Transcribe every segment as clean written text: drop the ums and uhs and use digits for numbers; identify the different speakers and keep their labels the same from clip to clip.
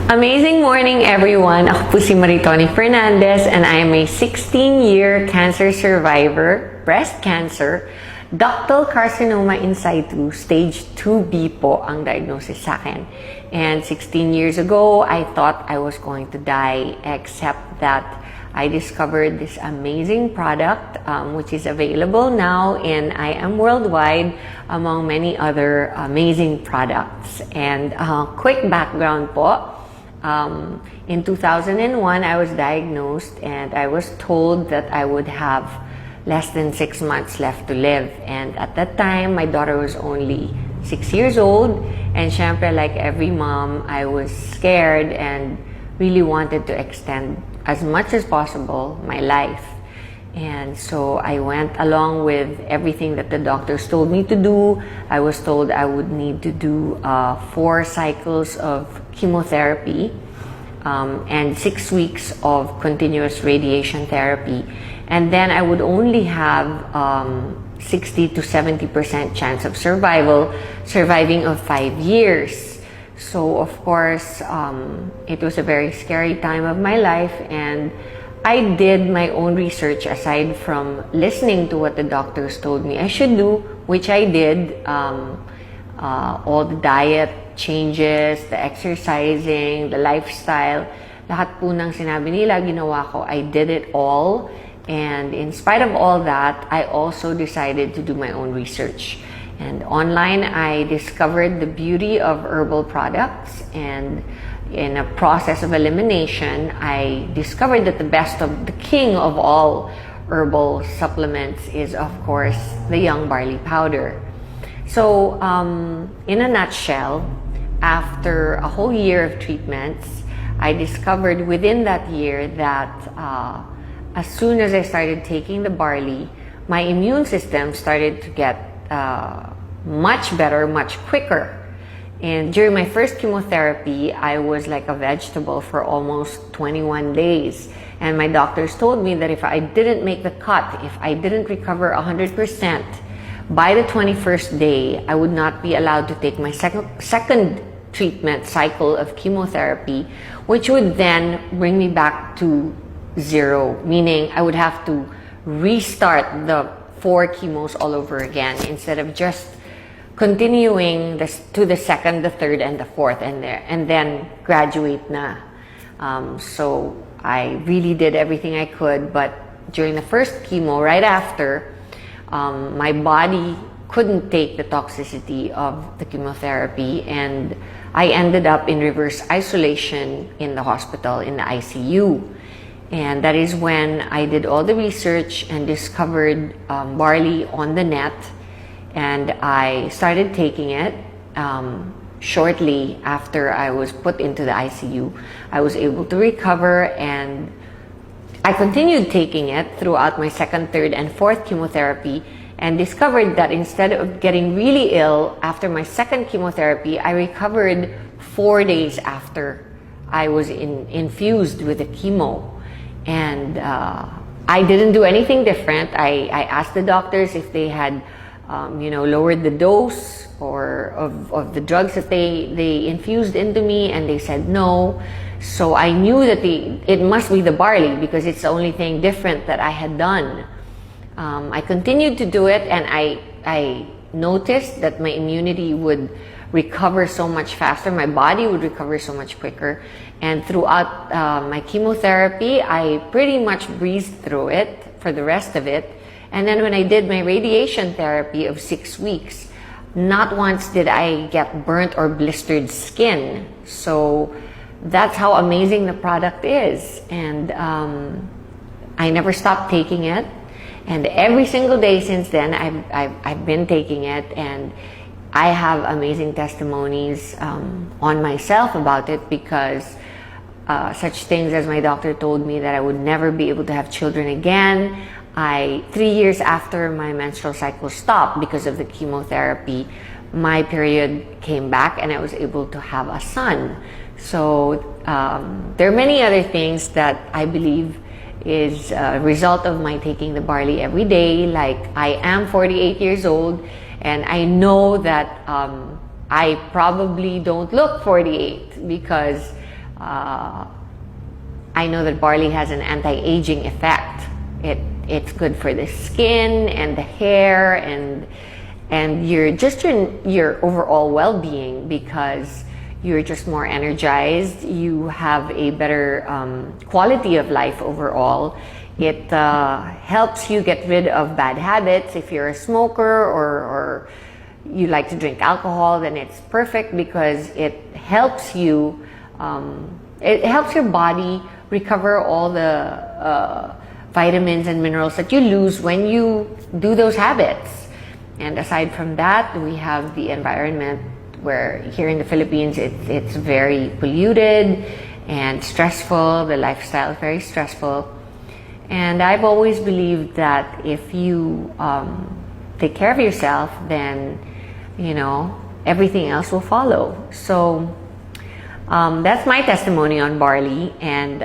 Speaker 1: Amazing morning, everyone! Ako po si Maritoni Fernandez and I am a 16-year cancer survivor, breast cancer, ductal carcinoma in situ, stage 2B po ang diagnosis sa akin. And 16 years ago, I thought I was going to die, except that I discovered this amazing product which is available now in I Am Worldwide among many other amazing products. And quick background po. In 2001, I was diagnosed and I was told that I would have less than 6 months left to live. And at that time, my daughter was only 6 years old. And syempre, like every mom, I was scared and really wanted to extend as much as possible my life. And so I went along with everything that the doctors told me to do. I was told I would need to do 4 cycles of chemotherapy and 6 weeks of continuous radiation therapy. And then I would only have 60 to 70% chance of surviving of 5 years. So of course, it was a very scary time of my life, and I did my own research aside from listening to what the doctors told me I should do, which I did. All the diet changes, the exercising, the lifestyle, lahat po ng sinabi nila, ginawa ko. I did it all. And in spite of all that, I also decided to do my own research. And online, I discovered the beauty of herbal products, and in a process of elimination, I discovered that the king of all herbal supplements is, of course, the young barley powder. So, in a nutshell, after a whole year of treatments, I discovered within that year that as soon as I started taking the barley, my immune system started to get much better, much quicker. And during my first chemotherapy, I was like a vegetable for almost 21 days. And my doctors told me that if I didn't make the cut, if I didn't recover 100%, by the 21st day, I would not be allowed to take my second treatment cycle of chemotherapy, which would then bring me back to 0, meaning I would have to restart the 4 chemos all over again instead of just continuing to the second, the third, and the fourth, and then graduate na. So I really did everything I could, but during the first chemo, right after, my body couldn't take the toxicity of the chemotherapy, and I ended up in reverse isolation in the hospital, in the ICU. And that is when I did all the research and discovered barley on the net. And I started taking it. Shortly after I was put into the ICU, I was able to recover, and I continued taking it throughout my second, third, and fourth chemotherapy, and discovered that instead of getting really ill after my second chemotherapy, I recovered 4 days after I was infused with the chemo. And I didn't do anything different. I asked the doctors if they had lowered the dose or of the drugs that they infused into me, and they said no. So I knew that it must be the barley, because it's the only thing different that I had done. I continued to do it, and I noticed that my immunity would recover so much faster, my body would recover so much quicker. And throughout my chemotherapy, I pretty much breezed through it for the rest of it. And then when I did my radiation therapy of 6 weeks, not once did I get burnt or blistered skin. So that's how amazing the product is. And I never stopped taking it. And every single day since then, I've been taking it. And I have amazing testimonies on myself about it, because such things as my doctor told me that I would never be able to have children again. 3 years after my menstrual cycle stopped because of the chemotherapy, my period came back and I was able to have a son. So there are many other things that I believe is a result of my taking the barley every day. Like, I am 48 years old, and I know that I probably don't look 48 because I know that barley has an anti-aging effect. It's good for the skin and the hair and your overall well-being, because you're just more energized. You have a better quality of life overall. It helps you get rid of bad habits. If you're a smoker or you like to drink alcohol, then it's perfect because it helps you. It helps your body recover all the vitamins and minerals that you lose when you do those habits. And aside from that, we have the environment, where here in the Philippines it's very polluted and stressful. The lifestyle is very stressful. And I've always believed that if you take care of yourself, then, you know, everything else will follow. So that's my testimony on barley. And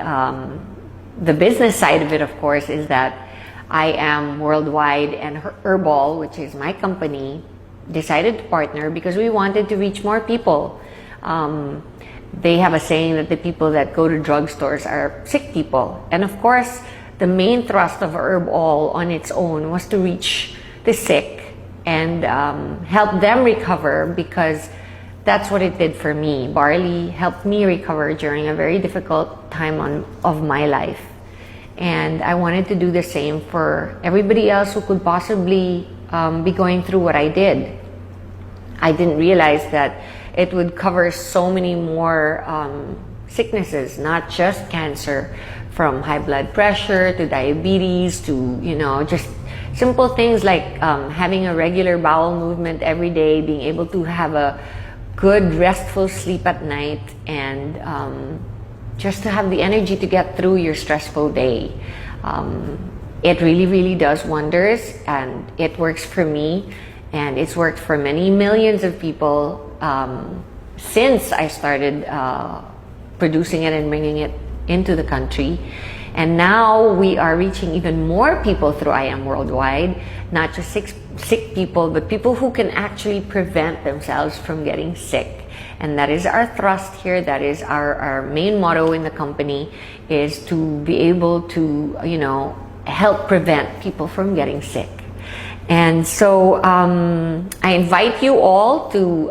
Speaker 1: the business side of it, of course, is that I am worldwide, and Herbal, which is my company, decided to partner because we wanted to reach more people. They have a saying that the people that go to drugstores are sick people. And of course, the main thrust of Herbal on its own was to reach the sick and help them recover, because that's what it did for me. Barley helped me recover during a very difficult time of my life. And I wanted to do the same for everybody else who could possibly be going through what I did. I didn't realize that it would cover so many more sicknesses, not just cancer, from high blood pressure to diabetes to, you know, just simple things like having a regular bowel movement every day, being able to have a good restful sleep at night, and just to have the energy to get through your stressful day. It really, really does wonders, and it works for me, and it's worked for many millions of people since I started producing it and bringing it into the country. And now we are reaching even more people through I Am Worldwide, not just sick people, but people who can actually prevent themselves from getting sick. And that is our thrust here. That is our main motto in the company, is to be able to, you know, help prevent people from getting sick. And so I invite you all to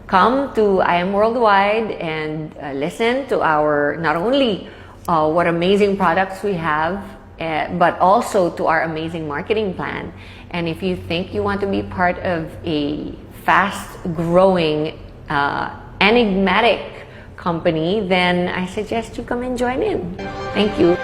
Speaker 1: come to I Am Worldwide and listen to our, not only what amazing products we have, but also to our amazing marketing plan. And if you think you want to be part of a fast-growing, enigmatic company, then I suggest you come and join in. Thank you.